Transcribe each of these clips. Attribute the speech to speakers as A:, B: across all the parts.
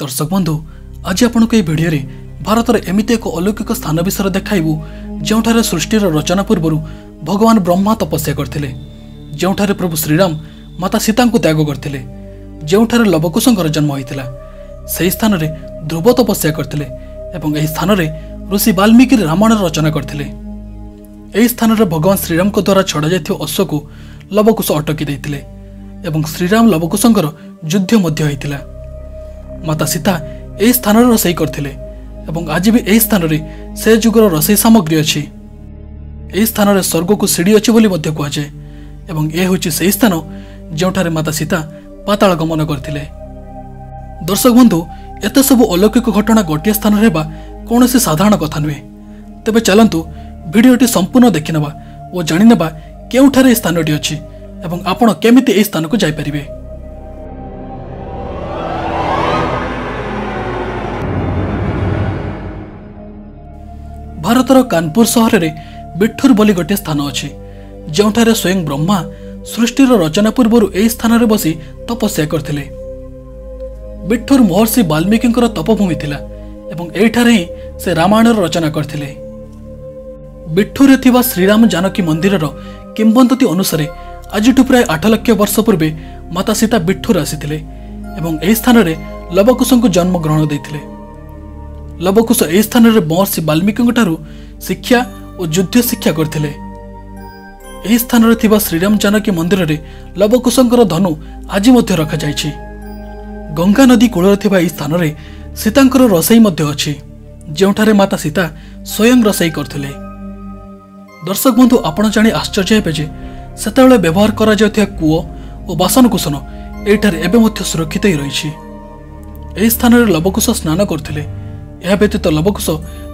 A: दर्शक बंधु आज आपको ये भिडियो भारतर एमती एक अलौकिक स्थान विषय देखाइबू जो सृष्टिर रचना पूर्व भगवान ब्रह्मा तपस्या करते जो प्रभु श्रीराम माता सीता को त्याग करते जो लवकुशंकर जन्म होता से स्थान में ध्रुव तपस्या करते स्थान में ऋषि वाल्मीकि रामायण रचना करते स्थान में भगवान श्रीराम द्वारा छड़ा जाइथिबा अश्व को लवकुश अटकी देते श्रीराम लवकुशंकर युद्ध मध्य होता माता सीता यही स्थान रोषे करते आज भी यही स्थान में से जुगर रोषे सामग्री अच्छी यही स्थान में स्वर्ग को सीढ़ी अच्छी कहुए ये हूँ से स्थान जो माता सीता पाताल गमन करते। दर्शक बंधु एत सब अलौकिक घटना गोटे स्थान में कौन साधारण कथा नुहे तेज चलतु भिडियोटी संपूर्ण देखिनवा और जाणीनवा केउठारे स्थानटी अच्छी आपण केमिति ए स्थान को जाइपारिबे। भारतर कानपुर सहर में बिठूर बोली गोटे स्थान अच्छी जो स्वयं ब्रह्मा सृष्टिर रचना पूर्व यही स्थान में बसी तपस्या करते। बिठूर महर्षि वाल्मीकि तपभूमि थिला एठारे ही से रामायण रचना करते। बिठूरे थिबा श्रीराम जानकी मंदिर किंवदंती अनुसारे आज प्राय 8 लाख वर्ष पूर्वे माता सीता बिठूर आसीथिले एही स्थान में लवकुश को जन्म ग्रहण देथिले। लवकुश यही स्थान में महर्षि वाल्मीकि शिक्षा और युद्ध शिक्षा करते। यही स्थान में थिबा श्रीराम जानकी मंदिर में लवकुशंकर धनु आज मध्य रखा जाइछि। गंगा नदी कूल थिबा स्थान में सीतांकर रोषई मध्य अच्छी जोठारे माता सीता स्वयं रोषई करथिले। दर्शक बंधु आपण जानी आश्चर्य हेबे जे सेतेबेले व्यवहार करा जायथिया कूओ और बासनकुसन एठारे एबे मध्य सुरक्षित ही रहिछि। एही स्थान में लवकुश स्नान करथिले। यह व्यतीत लवकुश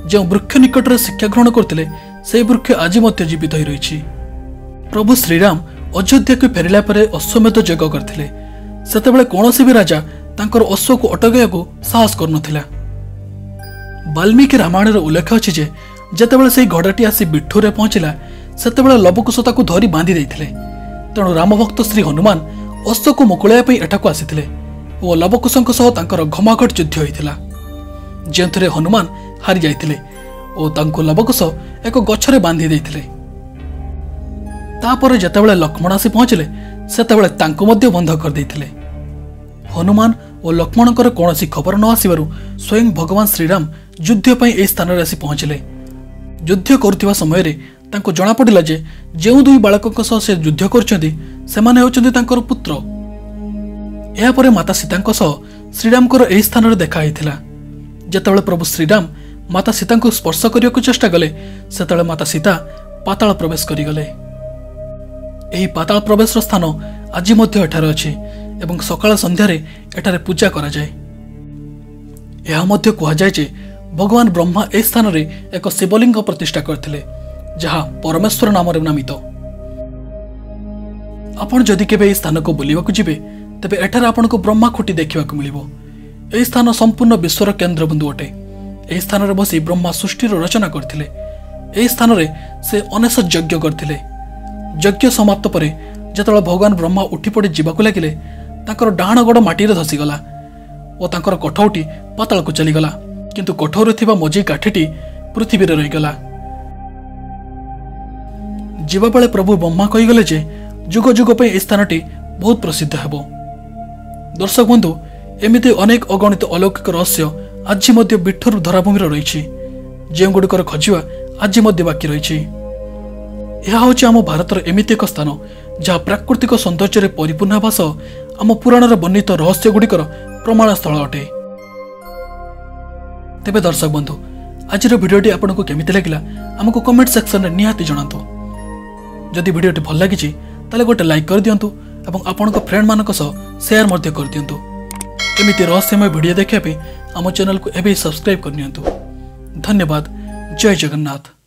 A: जो वृक्ष निकट में शिक्षा ग्रहण करते से वृक्ष आज मध्य जीवित हो रही। प्रभु श्रीराम अयोध्या को फेरिला परे अश्वमेध यज्ञ करते सेतेबेले कौनसी भी राजा तांकर अश्व को अटकाइया को साहस करनथिला। वाल्मीकि रामायण उल्लेख अच्छी जे जेतेबेले से घोड़ाटी आसी बिठूरे पहुंचला सेतेबेले लवकुश ताकू धरी बांधि देइथिले। तेणु रामभक्त श्री हनुमान अश्व को मुकुलाइया पई एठाकू आसिथिले और लवकुशंक सह तांकर घमाघट युद्ध होइथिला जेंथरे हनुमान हारी जाइथिले और तांको लवकुश एक गछरे बांधि देइथिले। तापर जेतेबेले लक्ष्मण आसी पहुंचले सेतेबेले तांको मध्य बंध कर देइथिले। हनुमान और लक्ष्मणकर कौनसी खबर न आसिबारु स्वयं भगवान श्रीराम युद्ध पई ए स्थान रे आसी पहुंचले। युद्ध करुथिबा समय रे तांको जणा पडिला जे जेउ दुई बालकक सह से युद्ध करछन्ती सेमाने होचन्ती तांकर पुत्र। एहा परे माता सीतांक सह श्रीरामकर एही स्थान रे देखा हिथिला। जेतेबेले प्रभु श्रीराम माता सीता को स्पर्श करने को चेष्टा कले सेतेबेले माता सीता पाताल प्रवेश करिगले। एही पाताल प्रवेश स्थान आज मध्य एठारे अछि एवं सकाळ संध्यारे एठारे पूजा करा जाय। यह मध्य कहा जाय जे भगवान ब्रह्मा ए स्थान रे एक शिवलिंग प्रतिष्ठा करथिले जहा परमेश्वर नाम रे नामित। आपण जदि केबे ए स्थान को बुलिबाकू जिबे तबे एठारे आपनको ब्रह्मा खुटी देखिबाकू मिलिबो। यह स्थान संपूर्ण विश्वर केन्द्र बिंदु अटे। यह स्थान में बसी ब्रह्मा सृष्टिर रचना करथिले। यह स्थान में से अनेक यज्ञ करथिले। यज्ञ समाप्त परे जेतेबेले भगवान ब्रह्मा उठी पड़ी जीवाकू लागिले तांकर डाहाण गोड़ माटी रे धसीगला और तांकर कठौटी पाताल को चलीगला किंतु कठौरे थिबा मजी काठीटी पृथ्वी रे रहीगला। जीवा बेले प्रभु ब्रह्मा कहीगले जे जुग जुग पे ए स्थानटी बहुत प्रसिद्ध हेबो। दर्शक बंधु एमिति अनेक अगणित अलौकिक रहस्य आज मध्य बिठूर धराभूमि रही जो गुड़िकर खोजा आज मध्य बाकी रही। यह हूँ आम भारतर एमिति एक स्थान जहाँ प्राकृतिक सौंदर्य परिपूर्ण होगा सह आम पुराण वर्णित रहस्य गुड़िकर प्रमाण स्थल अटे। तेबे दर्शक बंधु आज भिडियोटी आपको केमिति लगिला आमको कमेंट सेक्शन में निहाती जणातु। जदि भिडियोटी भल लगी ताले गोटे लाइक कर दियंतु एवं आपनका फ्रेंड मानक सह शेयर मध्य कर दियंतु। एमिति रहस्यमय भिडियो देखा आम चैनल को एबे सब्सक्राइब करनियंतु। धन्यवाद। जय जगन्नाथ।